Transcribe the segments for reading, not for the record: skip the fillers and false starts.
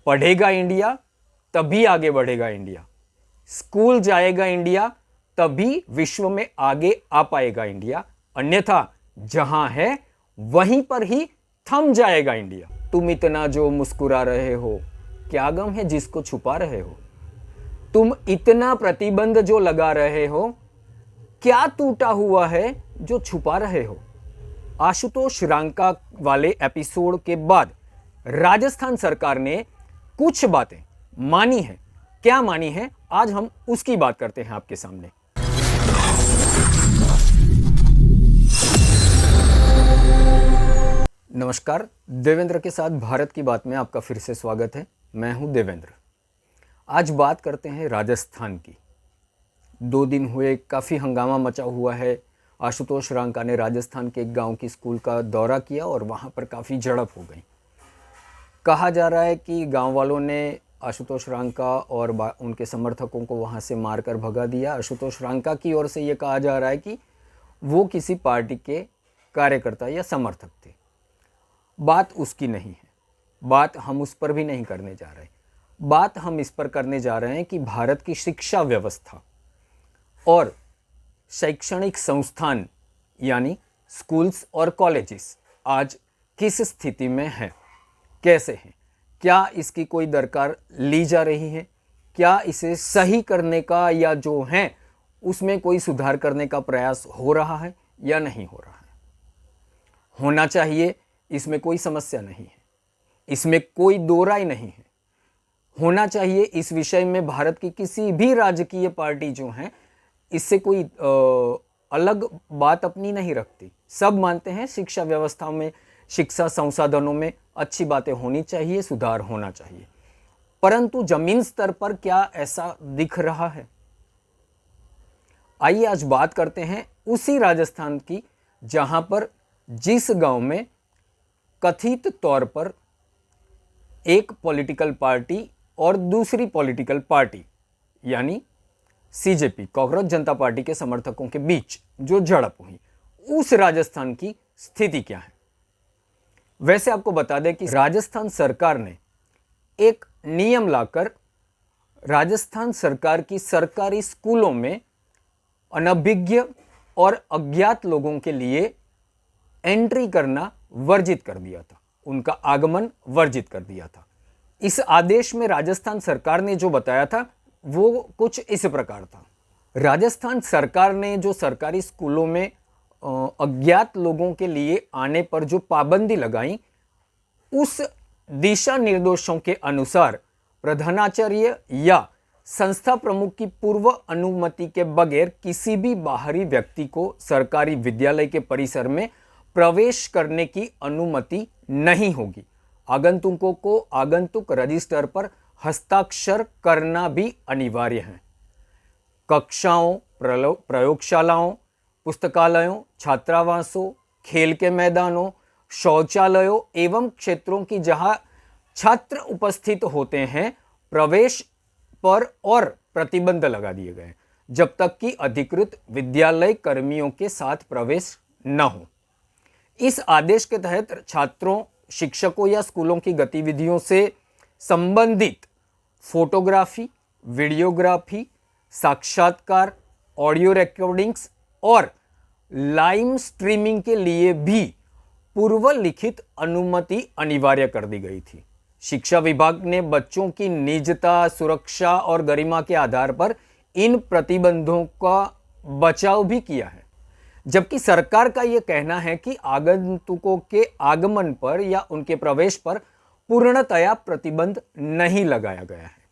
पढ़ेगा इंडिया तभी आगे बढ़ेगा इंडिया, स्कूल जाएगा इंडिया तभी विश्व में आगे आ पाएगा इंडिया, अन्यथा जहां है वहीं पर ही थम जाएगा इंडिया। तुम इतना जो मुस्कुरा रहे हो, क्या गम है जिसको छुपा रहे हो? तुम इतना प्रतिबंध जो लगा रहे हो, क्या टूटा हुआ है जो छुपा रहे हो? आशुतोष रांका वाले एपिसोड के बाद राजस्थान सरकार ने कुछ बातें मानी है। क्या मानी है, आज हम उसकी बात करते हैं आपके सामने। नमस्कार, देवेंद्र के साथ भारत की बात में आपका फिर से स्वागत है। मैं हूं देवेंद्र। आज बात करते हैं राजस्थान की। 2 दिन हुए, काफ़ी हंगामा मचा हुआ है। आशुतोष रांका ने राजस्थान के एक गांव की स्कूल का दौरा किया और वहां पर काफ़ी झड़प हो गई। कहा जा रहा है कि गांव वालों ने आशुतोष रांका और उनके समर्थकों को वहां से मारकर भगा दिया। आशुतोष रांका की ओर से ये कहा जा रहा है कि वो किसी पार्टी के कार्यकर्ता या समर्थक थे। बात उसकी नहीं है, बात हम उस पर भी नहीं करने जा रहे। बात हम इस पर करने जा रहे हैं कि भारत की शिक्षा व्यवस्था और शैक्षणिक संस्थान यानी स्कूल्स और कॉलेजेस आज किस स्थिति में हैं, कैसे हैं, क्या इसकी कोई दरकार ली जा रही है, क्या इसे सही करने का या जो है उसमें कोई सुधार करने का प्रयास हो रहा है या नहीं हो रहा है। होना चाहिए, इसमें कोई समस्या नहीं है, इसमें कोई दो राय नहीं है। होना चाहिए, इस विषय में भारत की किसी भी राजकीय पार्टी जो है इससे कोई अलग बात अपनी नहीं रखती। सब मानते हैं शिक्षा व्यवस्था में, शिक्षा संसाधनों में अच्छी बातें होनी चाहिए, सुधार होना चाहिए, परंतु जमीन स्तर पर क्या ऐसा दिख रहा है? आइए आज बात करते हैं उसी राजस्थान की जहां पर जिस गांव में कथित तौर पर एक पॉलिटिकल पार्टी और दूसरी पॉलिटिकल पार्टी यानी सीजेपी, कॉकरोच जनता पार्टी के समर्थकों के बीच जो झड़प हुई, उस राजस्थान की स्थिति क्या है। वैसे आपको बता दें कि राजस्थान सरकार ने एक नियम लाकर राजस्थान सरकार की सरकारी स्कूलों में अनभिज्ञ और अज्ञात लोगों के लिए एंट्री करना वर्जित कर दिया था, उनका आगमन वर्जित कर दिया था। इस आदेश में राजस्थान सरकार ने जो बताया था वो कुछ इस प्रकार था। राजस्थान सरकार ने जो सरकारी स्कूलों में अज्ञात लोगों के लिए आने पर जो पाबंदी लगाई, उस दिशा निर्देशों के अनुसार प्रधानाचार्य या संस्था प्रमुख की पूर्व अनुमति के बगैर किसी भी बाहरी व्यक्ति को सरकारी विद्यालय के परिसर में प्रवेश करने की अनुमति नहीं होगी। आगंतुकों को आगंतुक रजिस्टर पर हस्ताक्षर करना भी अनिवार्य है। कक्षाओं, प्रयोगशालाओं, पुस्तकालयों, छात्रावासों, खेल के मैदानों, शौचालयों एवं क्षेत्रों की जहां छात्र उपस्थित होते हैं, प्रवेश पर और प्रतिबंध लगा दिए गए जब तक कि अधिकृत विद्यालय कर्मियों के साथ प्रवेश न हो। इस आदेश के तहत छात्रों, शिक्षकों या स्कूलों की गतिविधियों से संबंधित फोटोग्राफी, वीडियोग्राफी, साक्षात्कार, ऑडियो रिकॉर्डिंग्स और लाइव स्ट्रीमिंग के लिए भी पूर्व लिखित अनुमति अनिवार्य कर दी गई थी। शिक्षा विभाग ने बच्चों की निजता, सुरक्षा और गरिमा के आधार पर इन प्रतिबंधों का बचाव भी किया है, जबकि सरकार का यह कहना है कि आगंतुकों के आगमन पर या उनके प्रवेश पर पूर्णतया प्रतिबंध नहीं लगाया गया है।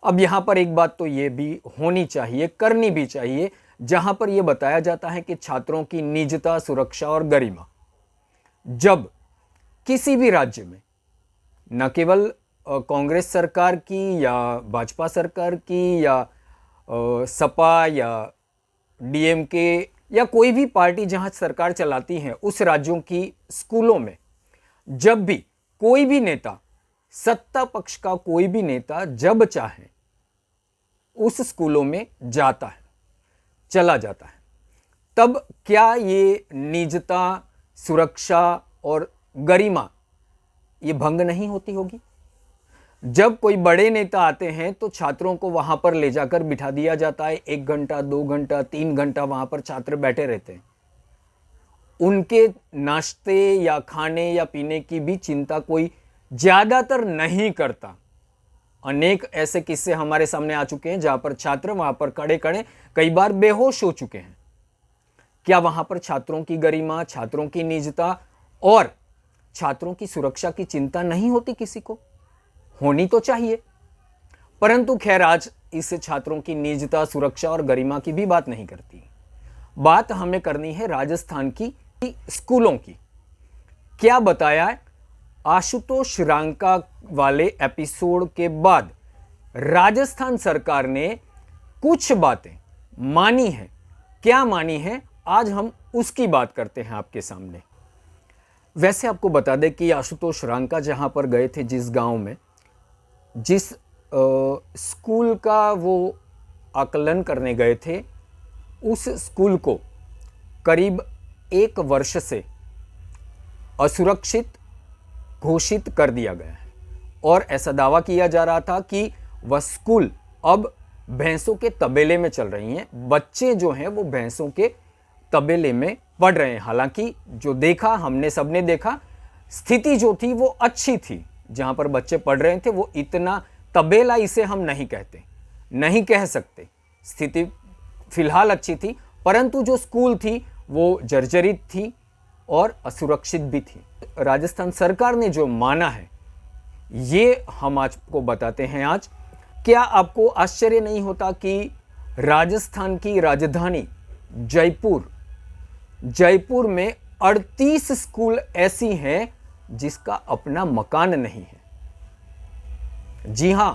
अब यहां पर एक बात तो यह भी होनी चाहिए, करनी भी चाहिए, जहां पर यह बताया जाता है कि छात्रों की निजता, सुरक्षा और गरिमा, जब किसी भी राज्य में न केवल कांग्रेस सरकार की या भाजपा सरकार की या सपा या डीएमके या कोई भी पार्टी जहां सरकार चलाती है, उस राज्यों की स्कूलों में जब भी कोई भी नेता, सत्ता पक्ष का कोई भी नेता जब चाहे उस स्कूलों में जाता है, चला जाता है, तब क्या ये निजता, सुरक्षा और गरिमा ये भंग नहीं होती होगी? जब कोई बड़े नेता आते हैं तो छात्रों को वहां पर ले जाकर बिठा दिया जाता है। 1 घंटा, 2 घंटा, 3 घंटा वहां पर छात्र बैठे रहते हैं। उनके नाश्ते या खाने या पीने की भी चिंता कोई ज्यादातर नहीं करता। अनेक ऐसे किस्से हमारे सामने आ चुके हैं जहां पर छात्र वहां पर खड़े खड़े कई बार बेहोश हो चुके हैं। क्या वहां पर छात्रों की गरिमा, छात्रों की निजता और छात्रों की सुरक्षा की चिंता नहीं होती? किसी को होनी तो चाहिए, परंतु खैर आज इस छात्रों की निजता, सुरक्षा और गरिमा की भी बात नहीं करती। बात हमें करनी है राजस्थान की स्कूलों की। क्या बताया है? आशुतोष रांका वाले एपिसोड के बाद राजस्थान सरकार ने कुछ बातें मानी है। क्या मानी है, आज हम उसकी बात करते हैं आपके सामने। वैसे आपको बता दें कि आशुतोष रांका जहां पर गए थे, जिस गांव में, जिस स्कूल का वो आकलन करने गए थे, उस स्कूल को करीब 1 वर्ष से असुरक्षित घोषित कर दिया गया है और ऐसा दावा किया जा रहा था कि वह स्कूल अब भैंसों के तबेले में चल रही हैं। बच्चे जो हैं वो भैंसों के तबेले में पढ़ रहे हैं। हालांकि जो देखा, हमने सबने देखा, स्थिति जो थी वो अच्छी थी। जहां पर बच्चे पढ़ रहे थे वो इतना तबेला इसे हम नहीं कहते, नहीं कह सकते। स्थिति फिलहाल अच्छी थी, परंतु जो स्कूल थी वो जर्जरित थी और असुरक्षित भी थी। राजस्थान सरकार ने जो माना है ये हम आपको बताते हैं आज। क्या आपको आश्चर्य नहीं होता कि राजस्थान की राजधानी जयपुर में 38 स्कूल ऐसी हैं जिसका अपना मकान नहीं है। जी हां,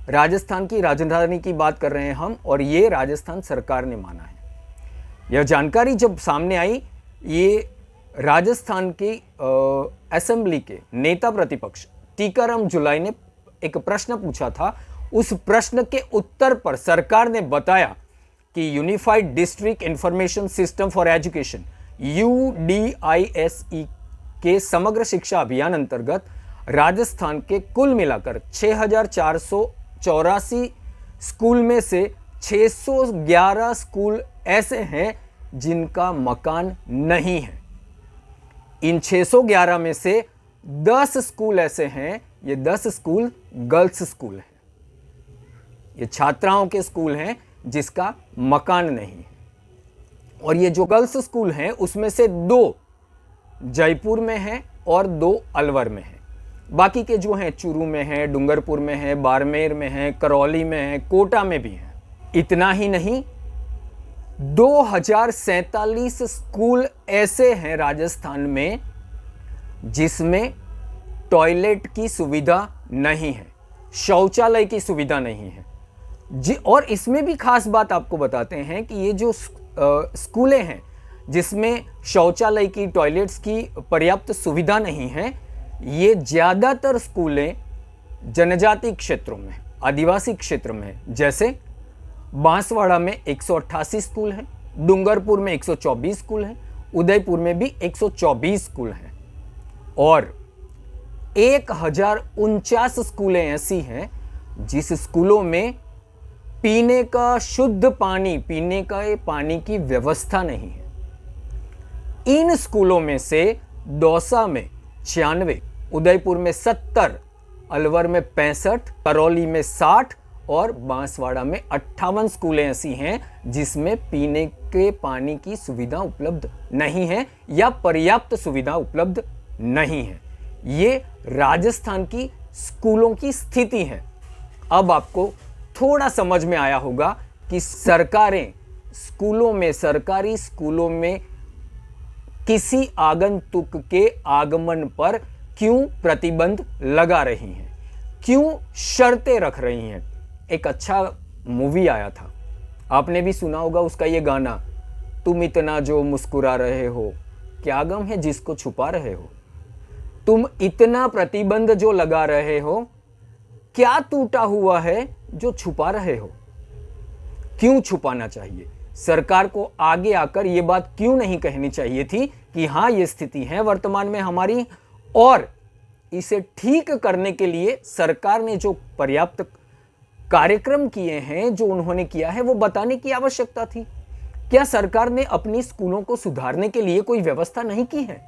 राजस्थान की राजधानी की बात कर रहे हैं हम, और ये राजस्थान सरकार ने माना है। यह जानकारी जब सामने आई, ये राजस्थान की असेंबली के नेता प्रतिपक्ष टीकाराम जूलाई ने एक प्रश्न पूछा था। उस प्रश्न के उत्तर पर सरकार ने बताया कि unified district information system for education UDISE के समग्र शिक्षा अभियान अंतर्गत राजस्थान के कुल मिलाकर 6484 स्कूल में से 611 स्कूल ऐसे हैं जिनका मकान नहीं है। इन 611 में से 10 स्कूल ऐसे हैं, ये 10 स्कूल गर्ल्स स्कूल हैं, ये छात्राओं के स्कूल हैं जिसका मकान नहीं है। और ये जो गर्ल्स स्कूल हैं उसमें से 2 जयपुर में हैं और 2 अलवर में हैं। बाकी के जो हैं चूरू में हैं, डूंगरपुर में हैं, बाड़मेर में हैं, करौली में हैं, कोटा में भी हैं। इतना ही नहीं, 2047 स्कूल ऐसे हैं राजस्थान में जिसमें टॉयलेट की सुविधा नहीं है, शौचालय की सुविधा नहीं है जी। और इसमें भी खास बात आपको बताते हैं कि ये जो स्कूलें हैं जिसमें शौचालय की, टॉयलेट्स की पर्याप्त सुविधा नहीं है, ये ज़्यादातर स्कूलें जनजाति क्षेत्रों में, आदिवासी क्षेत्र में, जैसे बांसवाड़ा में 188 स्कूल हैं, डूंगरपुर में 124 स्कूल हैं, उदयपुर में भी 124 स्कूल हैं और 1049 स्कूलें ऐसी हैं जिस स्कूलों में पीने का शुद्ध पानी, पीने का पानी की व्यवस्था नहीं है। इन स्कूलों में से दौसा में 96, उदयपुर में 70, अलवर में 65, करौली में 60 और बांसवाड़ा में 58 स्कूलें ऐसी हैं जिसमें पीने के पानी की सुविधा उपलब्ध नहीं है या पर्याप्त सुविधा उपलब्ध नहीं है। ये राजस्थान की स्कूलों की स्थिति है। अब आपको थोड़ा समझ में आया होगा कि सरकारें स्कूलों में, सरकारी स्कूलों में किसी आगंतुक के आगमन पर क्यों प्रतिबंध लगा रही हैं, क्यों शर्तें रख रही हैं। एक अच्छा मूवी आया था, आपने भी सुना होगा उसका ये गाना, तुम इतना जो मुस्कुरा रहे हो, क्या गम है जिसको छुपा रहे हो। तुम इतना प्रतिबंध जो लगा रहे हो, क्या टूटा हुआ है जो छुपा रहे हो। क्यों छुपाना चाहिए? सरकार को आगे आकर यह बात क्यों नहीं कहनी चाहिए थी कि हाँ, ये स्थिति है वर्तमान में हमारी और इसे ठीक करने के लिए सरकार ने जो पर्याप्त कार्यक्रम किए हैं, जो उन्होंने किया है, वो बताने की आवश्यकता थी। क्या सरकार ने अपनी स्कूलों को सुधारने के लिए कोई व्यवस्था नहीं की है?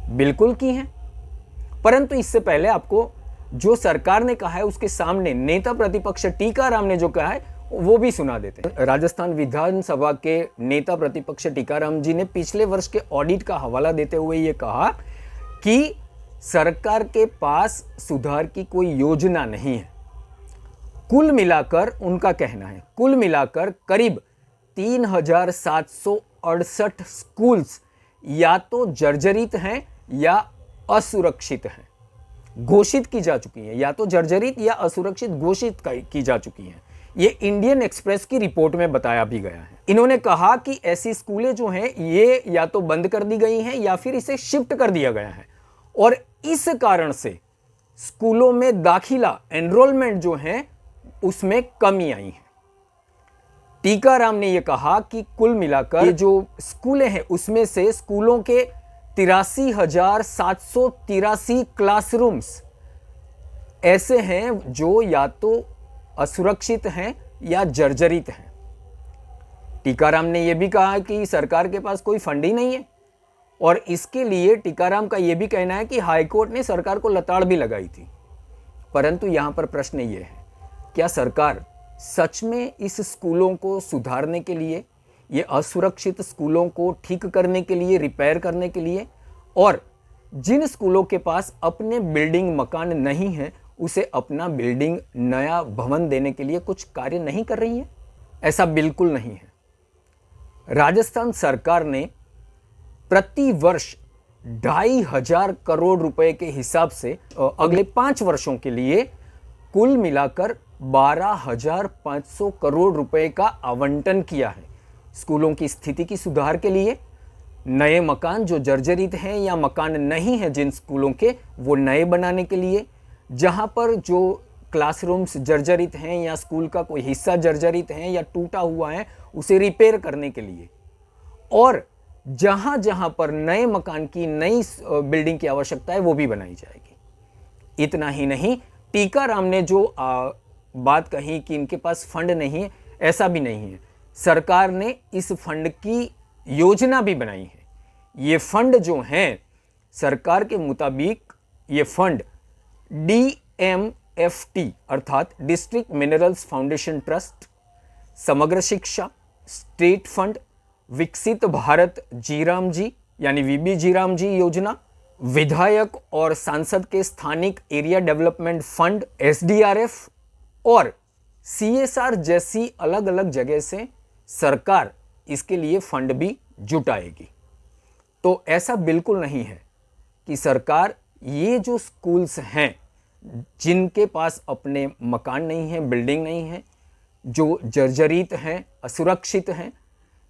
बिल्कुल की है। परंतु इससे पहले आपको जो सरकार ने कहा है उसके सामने नेता प्रतिपक्ष टीकाराम ने जो कहा है वो भी सुना देते हैं। राजस्थान विधानसभा के नेता प्रतिपक्ष टीकाराम जी ने पिछले वर्ष के ऑडिट का हवाला देते हुए ये कहा कि सरकार के पास सुधार की कोई योजना नहीं है। कुल मिलाकर उनका कहना है, कुल मिलाकर करीब 3768 स्कूल्स या तो जर्जरित हैं या असुरक्षित हैं, घोषित की जा चुकी हैं, या तो जर्जरित या असुरक्षित घोषित की जा चुकी हैं। ये इंडियन एक्सप्रेस की रिपोर्ट में बताया भी गया है। इन्होंने कहा कि ऐसी स्कूलें जो हैं ये या तो बंद कर दी गई हैं या फिर इसे शिफ्ट कर दिया गया है, और इस कारण से स्कूलों में दाखिला, एनरोलमेंट जो है उसमें कमी आई है। टीकाराम ने यह कहा कि कुल मिलाकर ये जो स्कूलें हैं उसमें से स्कूलों के 83,783 क्लासरूम्स ऐसे हैं जो या तो असुरक्षित हैं या जर्जरित हैं। टीकाराम ने यह भी कहा कि सरकार के पास कोई फंड ही नहीं है, और इसके लिए टीकाराम का यह भी कहना है कि हाईकोर्ट ने सरकार को लताड़ भी लगाई थी। परंतु यहां पर प्रश्न यह है, क्या सरकार सच में इस स्कूलों को सुधारने के लिए, ये असुरक्षित स्कूलों को ठीक करने के लिए, रिपेयर करने के लिए, और जिन स्कूलों के पास अपने बिल्डिंग मकान नहीं है उसे अपना बिल्डिंग, नया भवन देने के लिए कुछ कार्य नहीं कर रही है? ऐसा बिल्कुल नहीं है। राजस्थान सरकार ने प्रति वर्ष 2,500 करोड़ रुपए के हिसाब से अगले 5 वर्षों के लिए कुल मिलाकर 12,500 करोड़ रुपए का आवंटन किया है स्कूलों की स्थिति की सुधार के लिए। नए मकान जो जर्जरित हैं या मकान नहीं है जिन स्कूलों के, वो नए बनाने के लिए, जहां पर जो क्लासरूम्स जर्जरित हैं या स्कूल का कोई हिस्सा जर्जरित है या टूटा हुआ है उसे रिपेयर करने के लिए, और जहां जहां पर नए मकान की, नई बिल्डिंग की आवश्यकता है वो भी बनाई जाएगी। इतना ही नहीं, टीकाराम ने जो बात कही कि इनके पास फंड नहीं है, ऐसा भी नहीं है। सरकार ने इस फंड की योजना भी बनाई है। ये फंड जो हैं सरकार के मुताबिक, ये फंड DMFT अर्थात डिस्ट्रिक्ट मिनरल्स फाउंडेशन ट्रस्ट, समग्र शिक्षा, स्टेट फंड, विकसित भारत जीराम जी यानी VB जीराम जी योजना, विधायक और सांसद के स्थानिक एरिया डेवलपमेंट फंड SDRF और CSR जैसी अलग अलग जगह से सरकार इसके लिए फंड भी जुटाएगी। तो ऐसा बिल्कुल नहीं है कि सरकार ये जो स्कूल्स हैं जिनके पास अपने मकान नहीं है, बिल्डिंग नहीं है, जो जर्जरित हैं, असुरक्षित हैं,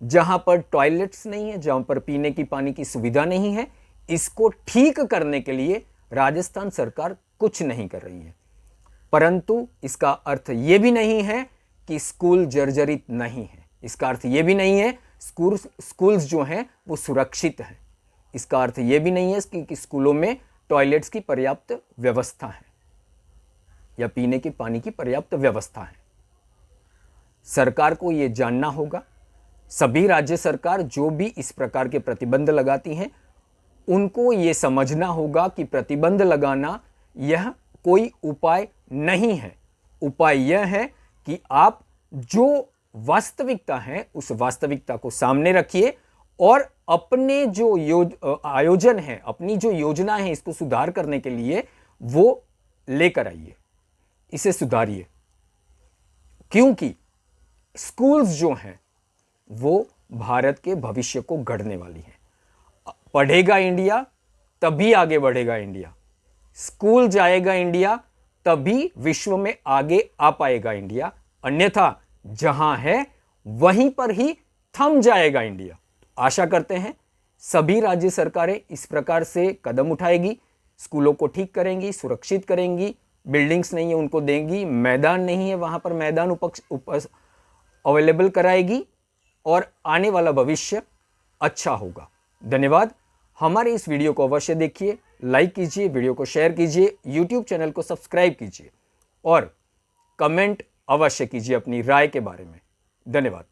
जहां पर टॉयलेट्स नहीं है, जहां पर पीने की पानी की सुविधा नहीं है, इसको ठीक करने के लिए राजस्थान सरकार कुछ नहीं कर रही है। परंतु इसका अर्थ ये भी नहीं है कि स्कूल जर्जरित नहीं है। इसका अर्थ ये भी नहीं है स्कूल्स जो हैं वो सुरक्षित हैं। इसका अर्थ ये भी नहीं है कि स्कूलों में टॉयलेट्स की पर्याप्त व्यवस्था है या पीने के पानी की पर्याप्त व्यवस्था है। सरकार को ये जानना होगा, सभी राज्य सरकार जो भी इस प्रकार के प्रतिबंध लगाती हैं उनको ये समझना होगा कि प्रतिबंध लगाना यह कोई उपाय नहीं है। उपाय यह है कि आप जो वास्तविकता है उस वास्तविकता को सामने रखिए और अपने जो आयोजन है, अपनी जो योजना है, इसको सुधार करने के लिए वो लेकर आइए, इसे सुधारिए। क्योंकि स्कूल्स जो हैं वो भारत के भविष्य को गढ़ने वाली हैं। पढ़ेगा इंडिया तभी आगे बढ़ेगा इंडिया, स्कूल जाएगा इंडिया तभी विश्व में आगे आ पाएगा इंडिया, अन्यथा जहां है वहीं पर ही थम जाएगा इंडिया। आशा करते हैं सभी राज्य सरकारें इस प्रकार से कदम उठाएगी, स्कूलों को ठीक करेंगी, सुरक्षित करेंगी, बिल्डिंग्स नहीं है उनको देंगी, मैदान नहीं है वहां पर मैदान अवेलेबल कराएगी और आने वाला भविष्य अच्छा होगा। धन्यवाद। हमारे इस वीडियो को अवश्य देखिए, लाइक कीजिए, वीडियो को शेयर कीजिए, यूट्यूब चैनल को सब्सक्राइब कीजिए और कमेंट अवश्य कीजिए अपनी राय के बारे में। धन्यवाद।